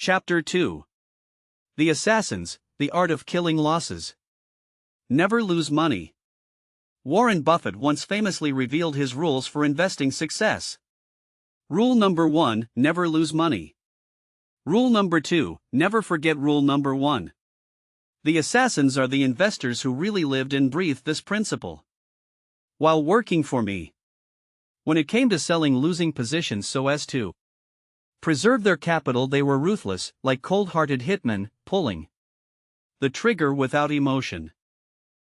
Chapter 2. The Assassins, the Art of Killing Losses. Never lose money. Warren Buffett once famously revealed his rules for investing success. Rule number 1, never lose money. Rule number 2, never forget rule number 1. The assassins are the investors who really lived and breathed this principle. While working for me, when it came to selling losing positions so as to preserve their capital, they were ruthless, like cold-hearted hitmen, pulling the trigger without emotion.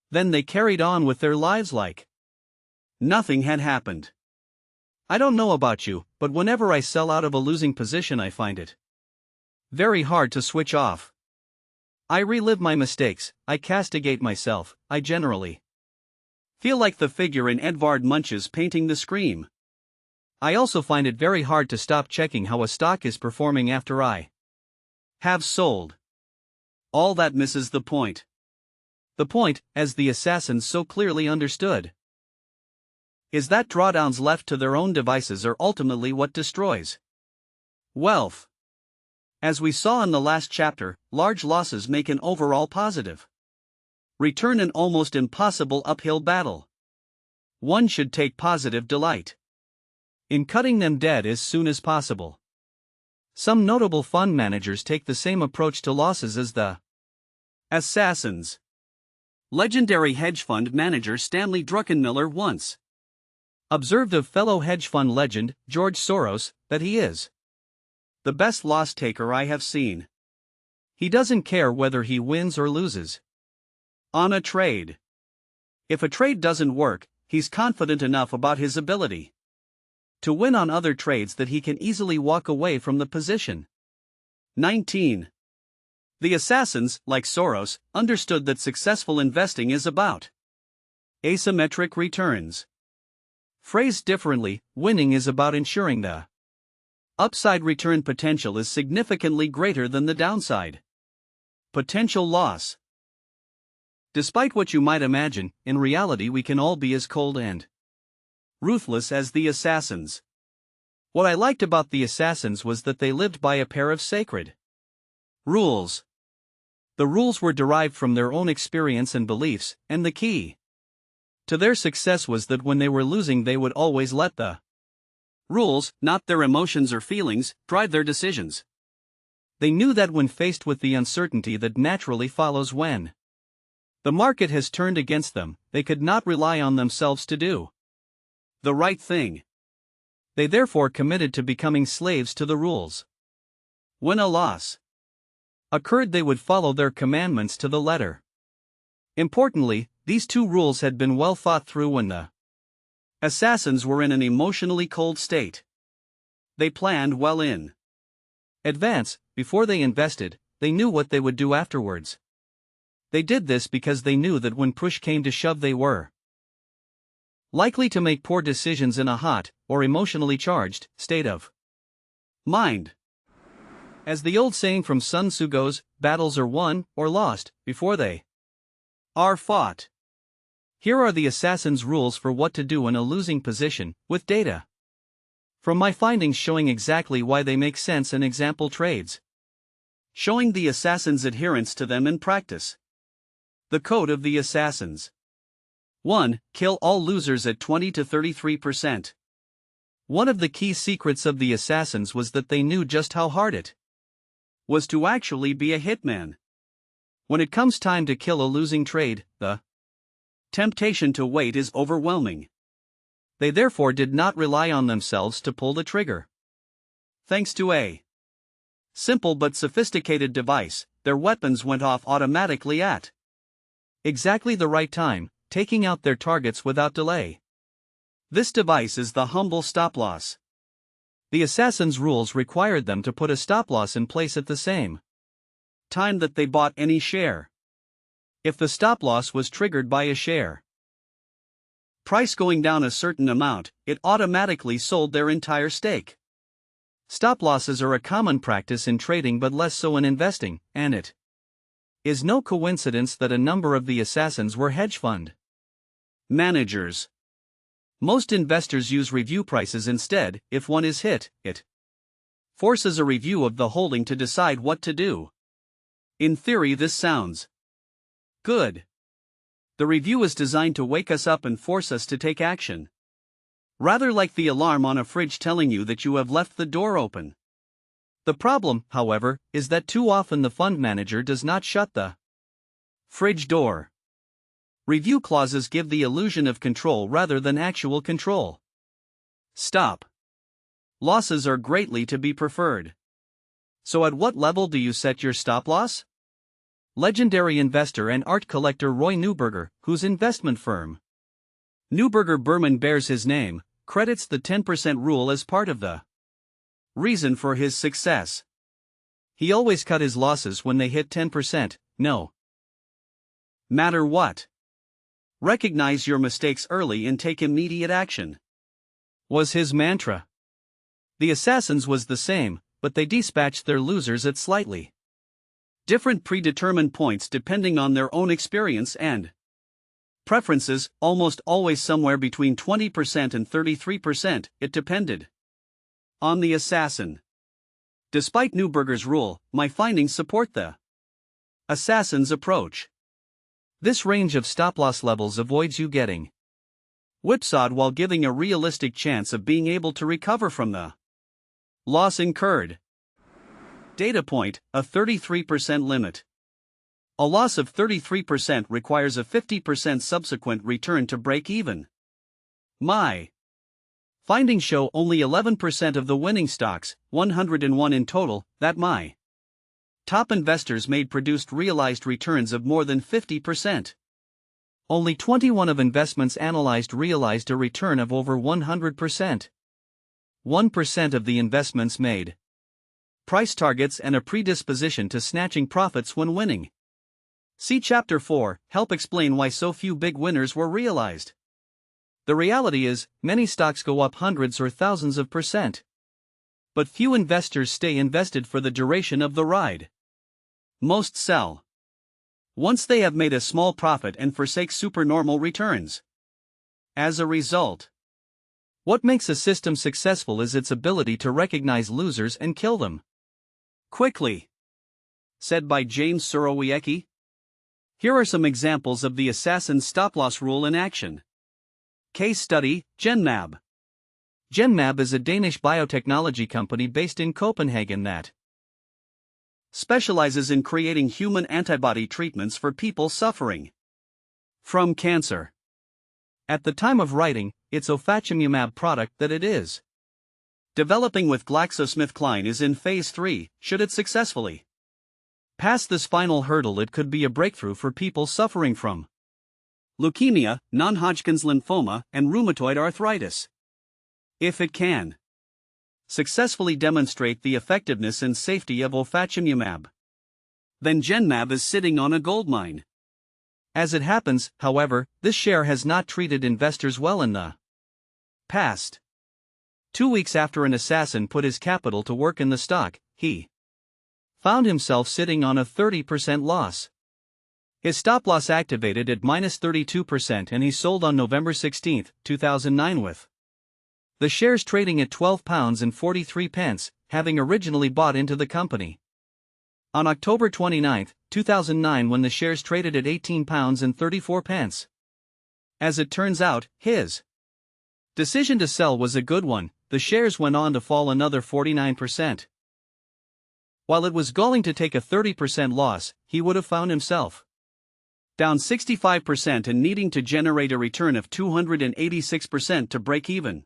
Then they carried on with their lives like nothing had happened. I don't know about you, but whenever I sell out of a losing position, I find it very hard to switch off. I relive my mistakes, I castigate myself, I generally feel like the figure in Edvard Munch's painting The Scream. I also find it very hard to stop checking how a stock is performing after I have sold. All that misses the point. The point, as the assassins so clearly understood, is that drawdowns left to their own devices are ultimately what destroys wealth. As we saw in the last chapter, large losses make an overall positive return an almost impossible uphill battle. One should take positive delight in cutting them dead as soon as possible. Some notable fund managers take the same approach to losses as the assassins. Legendary hedge fund manager Stanley Druckenmiller once observed of fellow hedge fund legend George Soros that he is the best loss taker I have seen. He doesn't care whether he wins or loses on a trade. If a trade doesn't work, he's confident enough about his ability to win on other trades that he can easily walk away from the position. 19. The assassins, like Soros, understood that successful investing is about asymmetric returns. Phrased differently, winning is about ensuring the upside return potential is significantly greater than the downside potential loss. Despite what you might imagine, in reality we can all be as cold and ruthless as the assassins. What I liked about the assassins was that they lived by a pair of sacred rules. The rules were derived from their own experience and beliefs, and the key to their success was that when they were losing they would always let the rules, not their emotions or feelings, drive their decisions. They knew that when faced with the uncertainty that naturally follows when the market has turned against them, they could not rely on themselves to do the right thing. They therefore committed to becoming slaves to the rules. When a loss occurred, they would follow their commandments to the letter. Importantly, these two rules had been well thought through when the assassins were in an emotionally cold state. They planned well in advance. Before they invested, they knew what they would do afterwards. They did this because they knew that when push came to shove they were likely to make poor decisions in a hot, or emotionally charged, state of mind. As the old saying from Sun Tzu goes, battles are won, or lost, before they are fought. Here are the assassins' rules for what to do in a losing position, with data from my findings showing exactly why they make sense in example trades, showing the assassins' adherence to them in practice. The Code of the Assassins. 1. Kill all losers at 20 to 33%. One of the key secrets of the assassins was that they knew just how hard it was to actually be a hitman. When it comes time to kill a losing trade, the temptation to wait is overwhelming. They therefore did not rely on themselves to pull the trigger. Thanks to a simple but sophisticated device, their weapons went off automatically at exactly the right time, taking out their targets without delay. This device is the humble stop-loss. The assassins' rules required them to put a stop-loss in place at the same time that they bought any share. If the stop-loss was triggered by a share price going down a certain amount, it automatically sold their entire stake. Stop-losses are a common practice in trading but less so in investing, and it is no coincidence that a number of the assassins were hedge fund managers. Most investors use review prices instead. If one is hit, it forces a review of the holding to decide what to do. In theory, this sounds good. The review is designed to wake us up and force us to take action. Rather like the alarm on a fridge telling you that you have left the door open. The problem, however, is that too often the fund manager does not shut the fridge door. Review clauses give the illusion of control rather than actual control. Stop losses are greatly to be preferred. So at what level do you set your stop loss? Legendary investor and art collector Roy Neuberger, whose investment firm Neuberger Berman bears his name, credits the 10% rule as part of the reason for his success. He always cut his losses when they hit 10%, no matter what. Recognize your mistakes early and take immediate action, was his mantra. The Assassins was the same, but they dispatched their losers at slightly different predetermined points depending on their own experience and preferences, almost always somewhere between 20% and 33%, it depended on the assassin. Despite Neuberger's rule, my findings support the assassin's approach. This range of stop-loss levels avoids you getting whipsawed while giving a realistic chance of being able to recover from the loss incurred. Data point, a 33% limit. A loss of 33% requires a 50% subsequent return to break even. My findings show only 11% of the winning stocks, 101 in total, that my top investors made produced realized returns of more than 50%. Only 21 of investments analyzed realized a return of over 100%. 1% of the investments made price targets and a predisposition to snatching profits when winning. See Chapter 4, help explain why so few big winners were realized. The reality is, many stocks go up hundreds or thousands of %. But few investors stay invested for the duration of the ride. Most sell once they have made a small profit and forsake supernormal returns. As a result, what makes a system successful is its ability to recognize losers and kill them quickly. Said by James Surowiecki. Here are some examples of the assassin's stop-loss rule in action. Case study, Genmab. Genmab is a Danish biotechnology company based in Copenhagen that specializes in creating human antibody treatments for people suffering from cancer. At the time of writing, it's ofatumumab product that it is developing with GlaxoSmithKline is in phase 3. Should it successfully pass this final hurdle, it could be a breakthrough for people suffering from leukemia, non-Hodgkin's lymphoma, and rheumatoid arthritis. If it can successfully demonstrate the effectiveness and safety of ofatumumab, then Genmab is sitting on a goldmine. As it happens, however, this share has not treated investors well in the past. 2 weeks after an assassin put his capital to work in the stock, he found himself sitting on a 30% loss. His stop-loss activated at -32% and he sold on November 16, 2009 with the shares trading at £12.43, having originally bought into the company on October 29, 2009 when the shares traded at £18.34. As it turns out, his decision to sell was a good one. The shares went on to fall another 49%. While it was galling to take a 30% loss, he would have found himself down 65% and needing to generate a return of 286% to break even.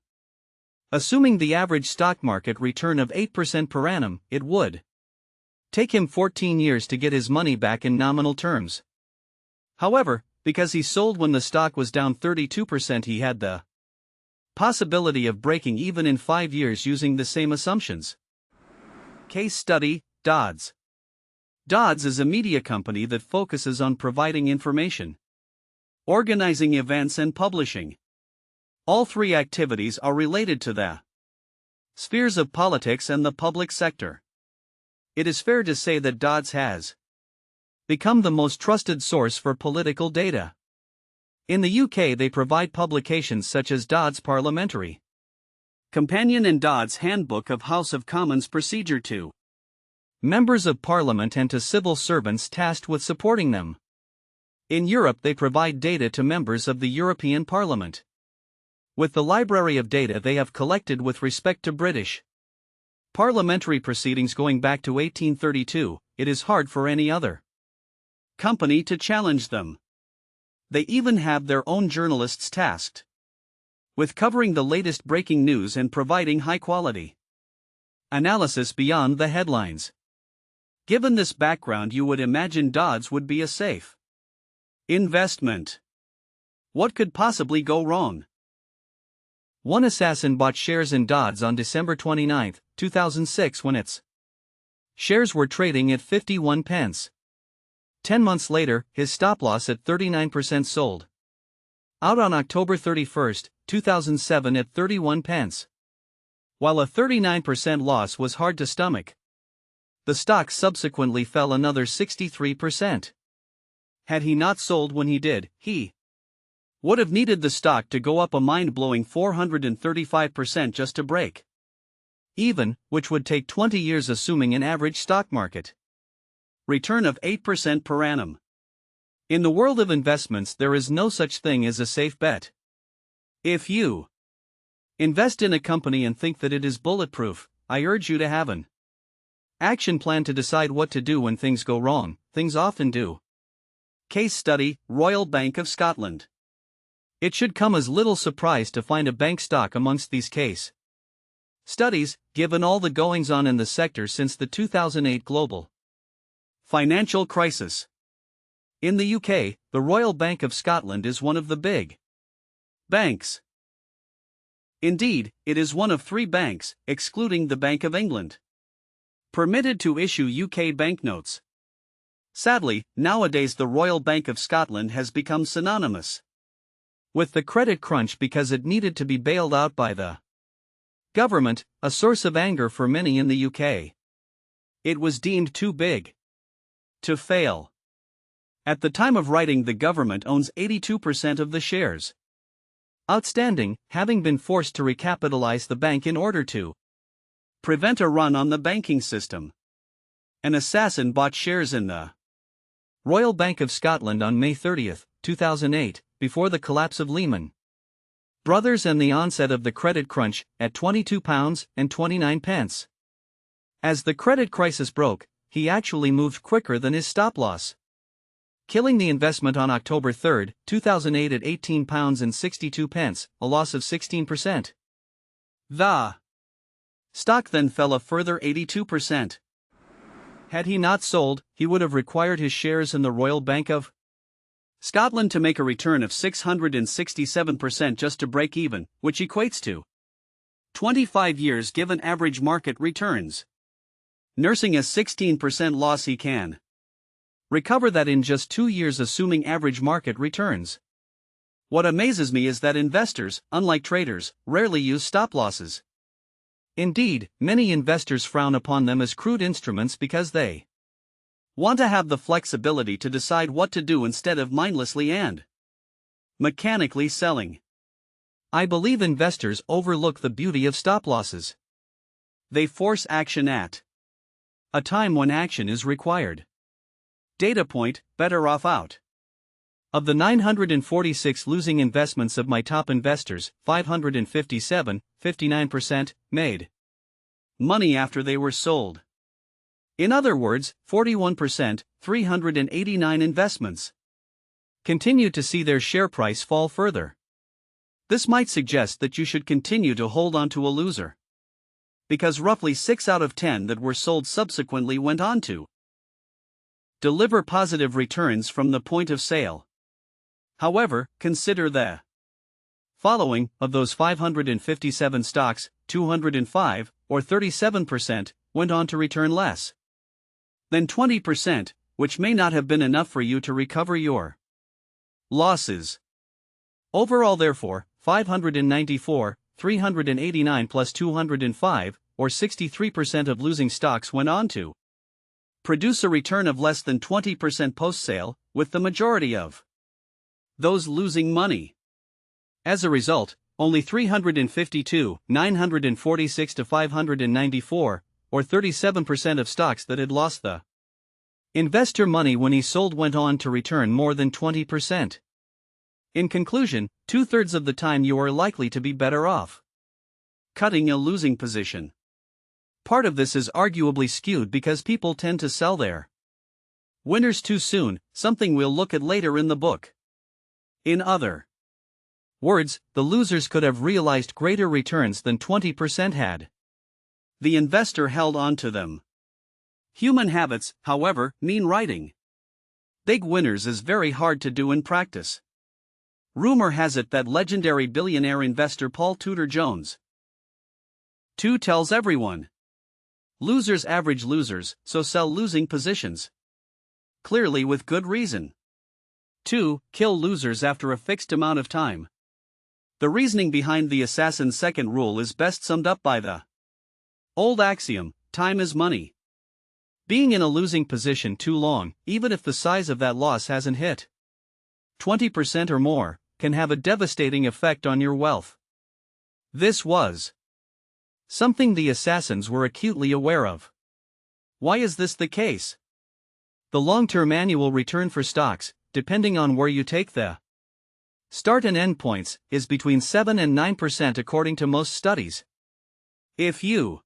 Assuming the average stock market return of 8% per annum, it would take him 14 years to get his money back in nominal terms. However, because he sold when the stock was down 32%, he had the possibility of breaking even in 5 years using the same assumptions. Case study, Dodds. Dodds is a media company that focuses on providing information, organizing events and publishing. All three activities are related to the spheres of politics and the public sector. It is fair to say that Dodds has become the most trusted source for political data. In the UK, they provide publications such as Dodds Parliamentary Companion and Dodd's Handbook of House of Commons Procedure to Members of Parliament and to civil servants tasked with supporting them. In Europe, they provide data to members of the European Parliament. With the library of data they have collected with respect to British parliamentary proceedings going back to 1832, it is hard for any other company to challenge them. They even have their own journalists tasked with covering the latest breaking news and providing high-quality analysis beyond the headlines. Given this background, you would imagine Dodds would be a safe investment. What could possibly go wrong? One assassin bought shares in Dodds on December 29, 2006 when its shares were trading at 51 pence. 10 months later, his stop-loss at 39% sold out on October 31, 2007 at 31 pence. While a 39% loss was hard to stomach, the stock subsequently fell another 63%. Had he not sold when he did, he would have needed the stock to go up a mind-blowing 435% just to break even, which would take 20 years assuming an average stock market return of 8% per annum. In the world of investments, there is no such thing as a safe bet. If you invest in a company and think that it is bulletproof, I urge you to have an action plan to decide what to do when things go wrong. Things often do. Case study: Royal Bank of Scotland. It should come as little surprise to find a bank stock amongst these case studies, given all the goings-on in the sector since the 2008 global financial crisis. In the UK, the Royal Bank of Scotland is one of the big banks. Indeed, it is one of 3 banks, excluding the Bank of England, permitted to issue UK banknotes. Sadly, nowadays the Royal Bank of Scotland has become synonymous with the credit crunch because it needed to be bailed out by the government, a source of anger for many in the UK. It was deemed too big to fail. At the time of writing, the government owns 82% of the shares outstanding, having been forced to recapitalize the bank in order to prevent a run on the banking system. An assassin bought shares in the Royal Bank of Scotland on May 30, 2008, before the collapse of Lehman Brothers and the onset of the credit crunch, at £22.29. As the credit crisis broke, he actually moved quicker than his stop-loss, killing the investment on October 3, 2008 at £18.62, a loss of 16%. The stock then fell a further 82%. Had he not sold, he would have required his shares in the Royal Bank of Scotland to make a return of 667% just to break even, which equates to 25 years given average market returns. Nursing a 16% loss, he can recover that in just 2 years assuming average market returns. What amazes me is that investors, unlike traders, rarely use stop-losses. Indeed, many investors frown upon them as crude instruments because they want to have the flexibility to decide what to do instead of mindlessly and mechanically selling. I believe investors overlook the beauty of stop-losses. They force action at a time when action is required. Data point: better off out. Of the 946 losing investments of my top investors, 557, 59%, made money after they were sold. In other words, 41%, 389 investments, continued to see their share price fall further. This might suggest that you should continue to hold on to a loser, because roughly 6 out of 10 that were sold subsequently went on to deliver positive returns from the point of sale. However, consider the following: of those 557 stocks, 205, or 37%, went on to return less than 20%, which may not have been enough for you to recover your losses. Overall, therefore, 594, 389 plus 205, or 63% of losing stocks went on to produce a return of less than 20% post-sale, with the majority of those losing money. As a result, only 352, 946 to 594, or 37% of stocks that had lost the investor money when he sold went on to return more than 20%. In conclusion, 2/3 of the time you are likely to be better off cutting a losing position. Part of this is arguably skewed because people tend to sell their winners too soon, something we'll look at later in the book. In other words, the losers could have realized greater returns than 20% had the investor held on to them. Human habits, however, mean writing big winners is very hard to do in practice. Rumor has it that legendary billionaire investor Paul Tudor Jones too tells everyone, losers average losers, so sell losing positions. Clearly with good reason. 2. Kill losers after a fixed amount of time. The reasoning behind the assassin's second rule is best summed up by the old axiom, time is money. Being in a losing position too long, even if the size of that loss hasn't hit 20% or more, can have a devastating effect on your wealth. This was something the assassins were acutely aware of. Why is this the case? The long-term annual return for stocks, depending on where you take the start and end points, is between 7 and 9% according to most studies. If you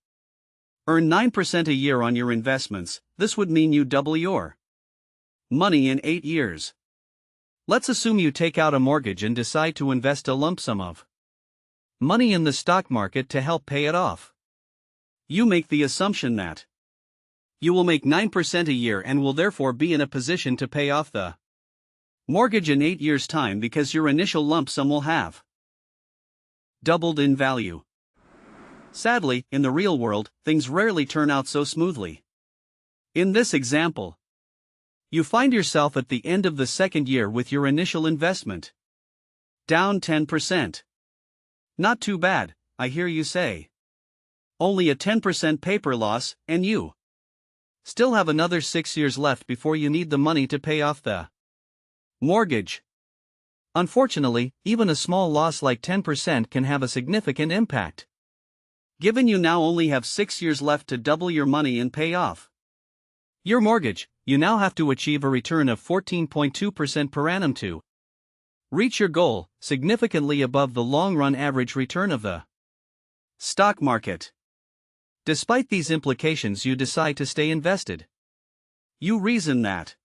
earn 9% a year on your investments, this would mean you double your money in 8 years. Let's assume you take out a mortgage and decide to invest a lump sum of money in the stock market to help pay it off. You make the assumption that you will make 9% a year and will therefore be in a position to pay off the mortgage in 8 years' time because your initial lump sum will have doubled in value. Sadly, in the real world, things rarely turn out so smoothly. In this example, you find yourself at the end of the second year with your initial investment down 10%. Not too bad, I hear you say. Only a 10% paper loss, and you still have another 6 years left before you need the money to pay off the mortgage. Unfortunately, even a small loss like 10% can have a significant impact. Given you now only have 6 years left to double your money and pay off your mortgage, you now have to achieve a return of 14.2% per annum to reach your goal, significantly above the long-run average return of the stock market. Despite these implications, you decide to stay invested. You reason that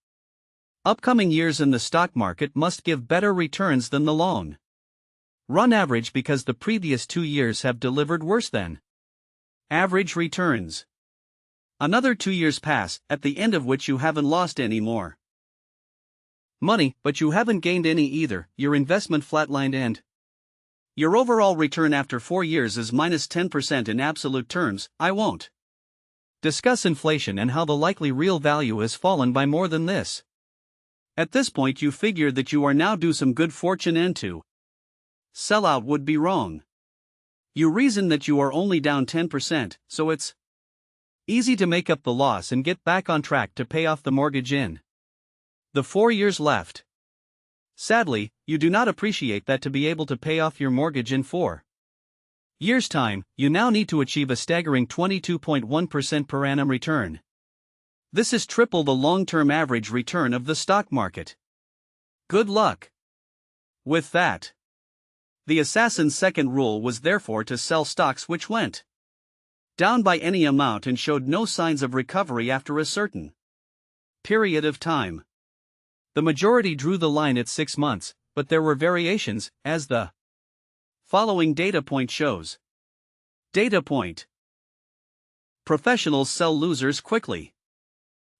upcoming years in the stock market must give better returns than the long-run average because the previous 2 years have delivered worse than average returns. Another 2 years pass, at the end of which you haven't lost any more money, but you haven't gained any either. Your investment flatlined and your overall return after 4 years is minus 10% in absolute terms. I won't discuss inflation and how the likely real value has fallen by more than this. At this point, you figure that you are now due some good fortune, and to sell out would be wrong. You reason that you are only down 10%, so it's easy to make up the loss and get back on track to pay off the mortgage in the 4 years left. Sadly, you do not appreciate that to be able to pay off your mortgage in 4 years' time, you now need to achieve a staggering 22.1% per annum return. This is triple the long-term average return of the stock market. Good luck with that. The assassin's second rule was therefore to sell stocks which went down by any amount and showed no signs of recovery after a certain period of time. The majority drew the line at 6 months, but there were variations, as the following data point shows. Data point: professionals sell losers quickly.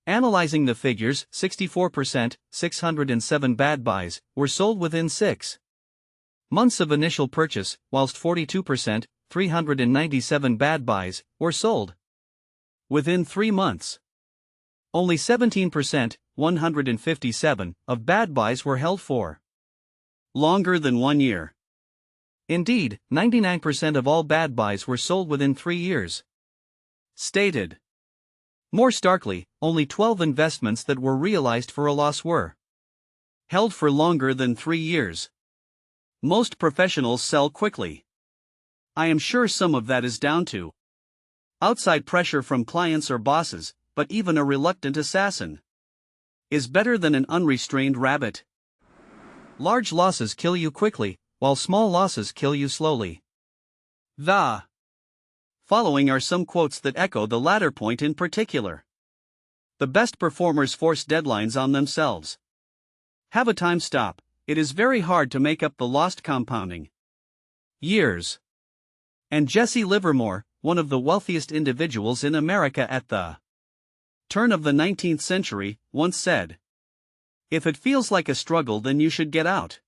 Analyzing the figures, 64%, 607 bad buys, were sold within 6 months of initial purchase, whilst 42%, 397 bad buys, were sold within 3 months. Only 17%, 157, of bad buys were held for longer than 1 year. Indeed, 99% of all bad buys were sold within 3 years. Stated more starkly, only 12 investments that were realized for a loss were held for longer than 3 years. Most professionals sell quickly. I am sure some of that is down to outside pressure from clients or bosses, but even a reluctant assassin is better than an unrestrained rabbit. Large losses kill you quickly, while small losses kill you slowly. The following are some quotes that echo the latter point in particular. The best performers force deadlines on themselves. Have a time stop. It is very hard to make up the lost compounding years. And Jesse Livermore, one of the wealthiest individuals in America at the turn of the 19th century, once said, "If it feels like a struggle, then you should get out."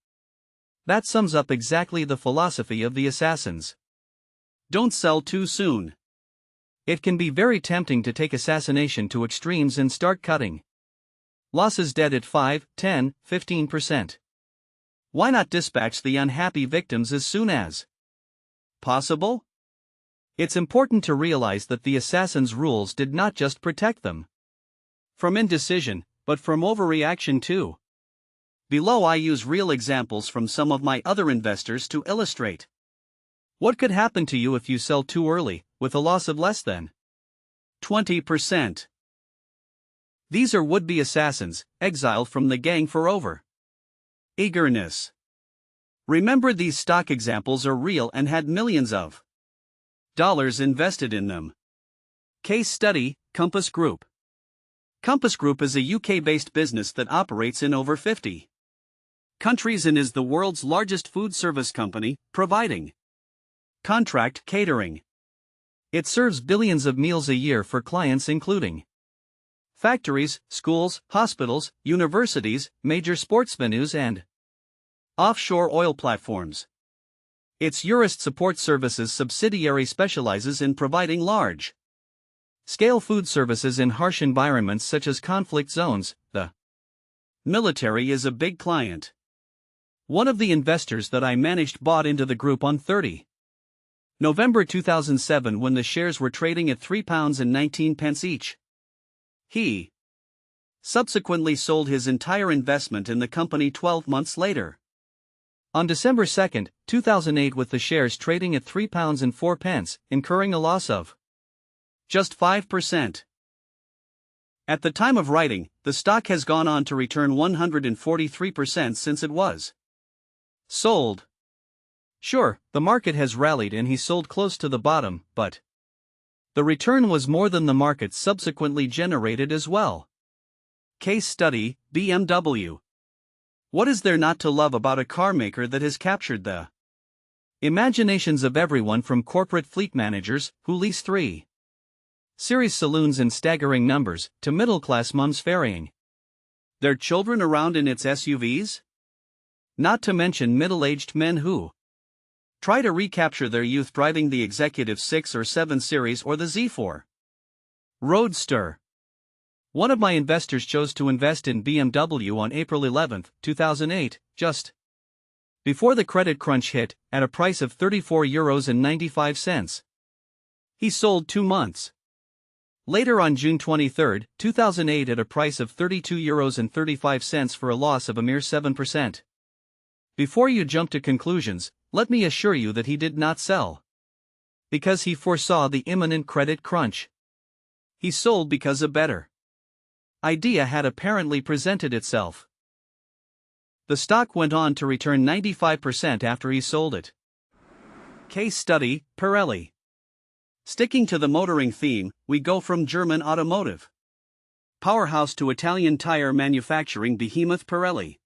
That sums up exactly the philosophy of the assassins. Don't sell too soon. It can be very tempting to take assassination to extremes and start cutting losses dead at 5, 10, 15%. Why not dispatch the unhappy victims as soon as possible? It's important to realize that the assassins' rules did not just protect them from indecision, but from overreaction too. Below I use real examples from some of my other investors to illustrate what could happen to you if you sell too early, with a loss of less than 20%. These are would-be assassins, exiled from the gang for over eagerness. Remember, these stock examples are real and had millions of dollars invested in them. Case study: Compass Group. Compass Group is a UK-based business that operates in over 50 countries and is the world's largest food service company, providing contract catering. It serves billions of meals a year for clients including factories, schools, hospitals, universities, major sports venues, and offshore oil platforms. Its Jurist Support Services subsidiary specializes in providing large-scale food services in harsh environments such as conflict zones. The military is a big client. One of the investors that I managed bought into the group on 30 November 2007 when the shares were trading at £3.19 each. He subsequently sold his entire investment in the company 12 months later. On December 2, 2008, with the shares trading at £3.04, incurring a loss of just 5%. At the time of writing, the stock has gone on to return 143% since it was sold. Sure, the market has rallied and he sold close to the bottom, but the return was more than the market subsequently generated as well. Case study: BMW. What is there not to love about a car maker that has captured the imaginations of everyone from corporate fleet managers, who lease 3 Series saloons in staggering numbers, to middle-class mums ferrying their children around in its SUVs? Not to mention middle-aged men who try to recapture their youth driving the Executive 6 or 7 Series or the Z4 Roadster. One of my investors chose to invest in BMW on April 11, 2008, just before the credit crunch hit, at a price of €34.95. He sold 2 months later on June 23, 2008, at a price of €32.35 for a loss of a mere 7%. Before you jump to conclusions, let me assure you that he did not sell because he foresaw the imminent credit crunch. He sold because a better idea had apparently presented itself. The stock went on to return 95% after he sold it. Case study: Pirelli. Sticking to the motoring theme, we go from German automotive powerhouse to Italian tire manufacturing behemoth Pirelli.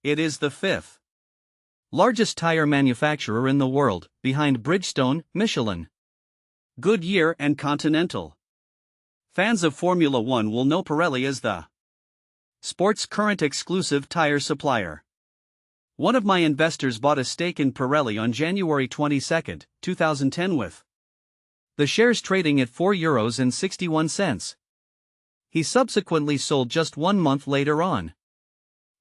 It is the 5th largest tire manufacturer in the world, behind Bridgestone, Michelin, Goodyear, and Continental. Fans of Formula One will know Pirelli as the sports current exclusive tire supplier. One of my investors bought a stake in Pirelli on January 22, 2010, with the shares trading at €4.61. He subsequently sold just 1 month later on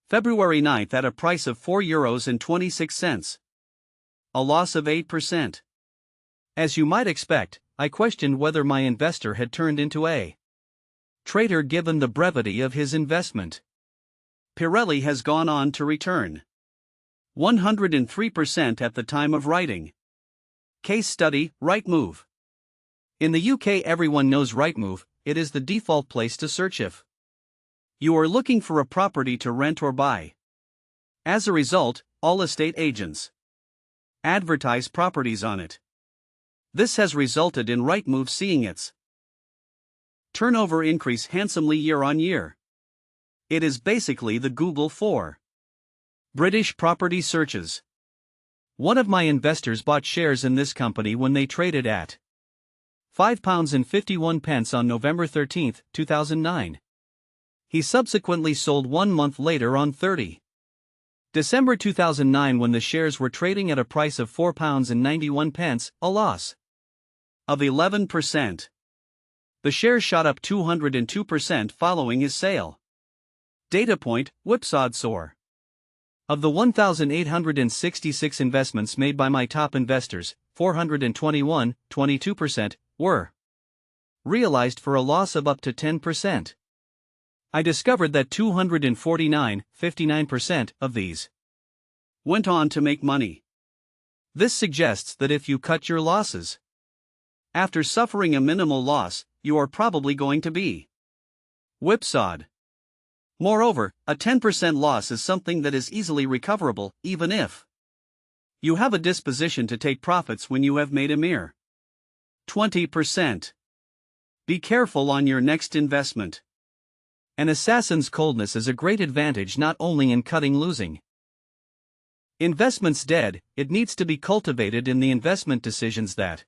February 9 at a price of €4.26. A loss of 8%. As you might expect, I questioned whether my investor had turned into a traitor given the brevity of his investment. Pirelli has gone on to return 103% at the time of writing. Case study, Rightmove. In the UK, everyone knows Rightmove. It is the default place to search if you are looking for a property to rent or buy. As a result, all estate agents advertise properties on it. This has resulted in Rightmove seeing its turnover increase handsomely year on year. It is basically the Google for British property searches. One of my investors bought shares in this company when they traded at £5.51 on November 13, 2009. He subsequently sold 1 month later on 30 December 2009 when the shares were trading at a price of £4.91, a loss of 11%. The shares shot up 202% following his sale. Data point, whipsawed soar. Of the 1,866 investments made by my top investors, 421, 22%, were realized for a loss of up to 10%. I discovered that 249, 59% of these went on to make money. This suggests that if you cut your losses after suffering a minimal loss, you are probably going to be whipsawed. Moreover, a 10% loss is something that is easily recoverable, even if you have a disposition to take profits when you have made a mere 20%. Be careful on your next investment. An assassin's coldness is a great advantage not only in cutting losing investments dead, it needs to be cultivated in the investment decisions that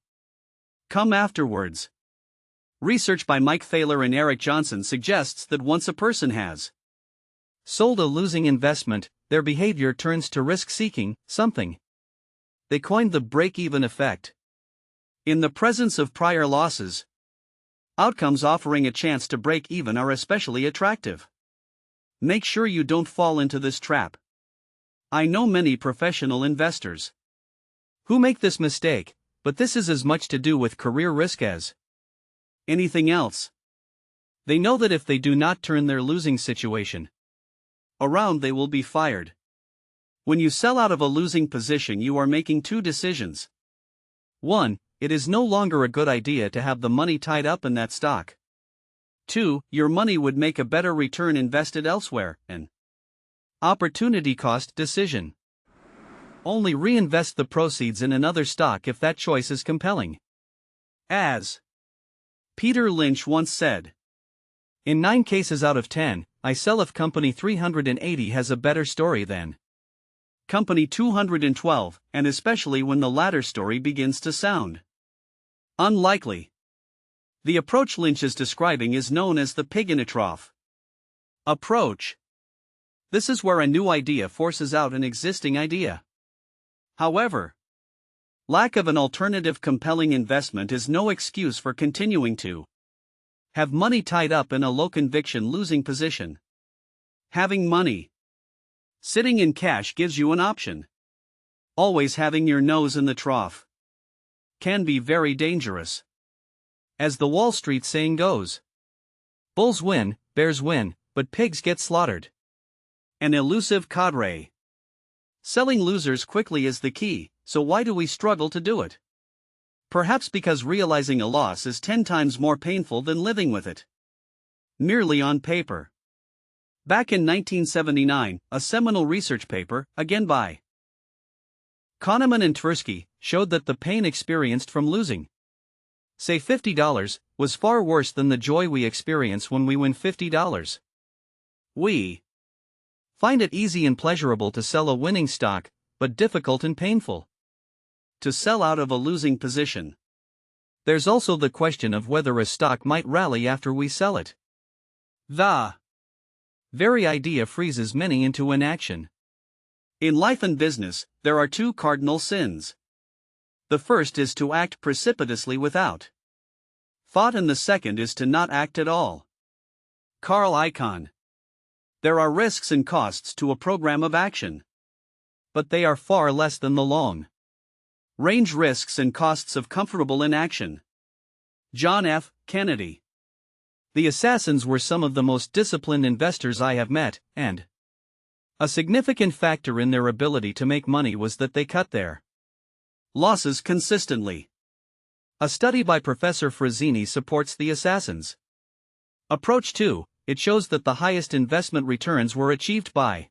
come afterwards. Research by Mike Thaler and Eric Johnson suggests that once a person has sold a losing investment, their behavior turns to risk-seeking, something they coined the break-even effect. In the presence of prior losses, outcomes offering a chance to break even are especially attractive. Make sure you don't fall into this trap. I know many professional investors who make this mistake, but this is as much to do with career risk as anything else. They know that if they do not turn their losing situation around, they will be fired. When you sell out of a losing position, you are making two decisions. 1. It is no longer a good idea to have the money tied up in that stock. 2. Your money would make a better return invested elsewhere, an opportunity cost decision. Only reinvest the proceeds in another stock if that choice is compelling. As Peter Lynch once said, in 9 cases out of 10, I sell if company 380 has a better story than company 212, and especially when the latter story begins to sound unlikely. The approach Lynch is describing is known as the pig in a trough approach. This is where a new idea forces out an existing idea. However, lack of an alternative compelling investment is no excuse for continuing to have money tied up in a low-conviction losing position. Having money sitting in cash gives you an option. Always having your nose in the trough can be very dangerous. As the Wall Street saying goes, bulls win, bears win, but pigs get slaughtered. An elusive cadre. Selling losers quickly is the key, so why do we struggle to do it? Perhaps because realizing a loss is 10 times more painful than living with it merely on paper. Back in 1979, a seminal research paper, again by Kahneman and Tversky, showed that the pain experienced from losing, say $50, was far worse than the joy we experience when we win $50. We find it easy and pleasurable to sell a winning stock, but difficult and painful to sell out of a losing position. There's also the question of whether a stock might rally after we sell it. The very idea freezes many into inaction. In life and business, there are 2 cardinal sins. The first is to act precipitously without thought, and the second is to not act at all. Carl Icahn. There are risks and costs to a program of action, but they are far less than the long-range risks and costs of comfortable inaction. John F. Kennedy. The assassins were some of the most disciplined investors I have met, and A significant factor in their ability to make money was that they cut their losses consistently. A study by Professor Frazzini supports the assassins' approach too. It shows that the highest investment returns were achieved by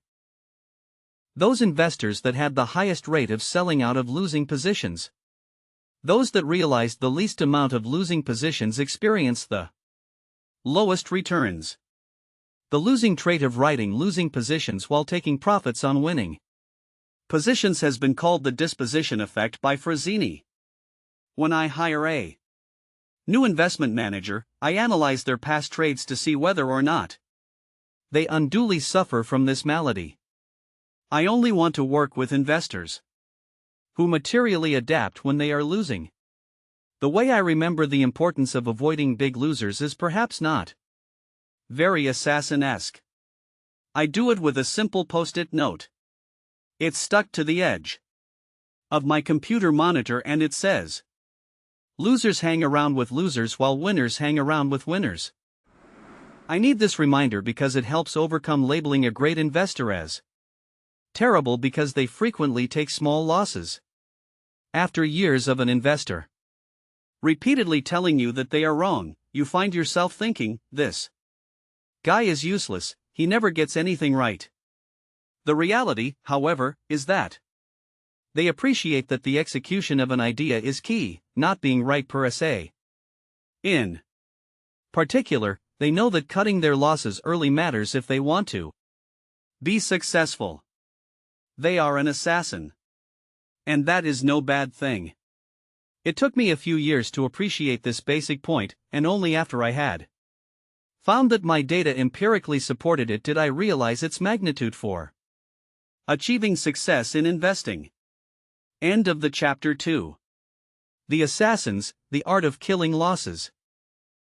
those investors that had the highest rate of selling out of losing positions. Those that realized the least amount of losing positions experienced the lowest returns. The losing trait of writing losing positions while taking profits on winning positions has been called the disposition effect by Frazzini. When I hire a new investment manager, I analyze their past trades to see whether or not they unduly suffer from this malady. I only want to work with investors who materially adapt when they are losing. The way I remember the importance of avoiding big losers is perhaps not very assassin-esque. I do it with a simple post-it note. It's stuck to the edge of my computer monitor and it says, "Losers hang around with losers while winners hang around with winners." I need this reminder because it helps overcome labeling a great investor as terrible because they frequently take small losses. After years of an investor repeatedly telling you that they are wrong, you find yourself thinking, "This guy is useless, he never gets anything right." The reality, however, is that they appreciate that the execution of an idea is key, not being right per se. In particular, they know that cutting their losses early matters if they want to be successful. They are an assassin. And that is no bad thing. It took me a few years to appreciate this basic point, and only after I had found that my data empirically supported it did I realize its magnitude for achieving success in investing. End of the chapter 2. The Assassins, the Art of Killing Losses.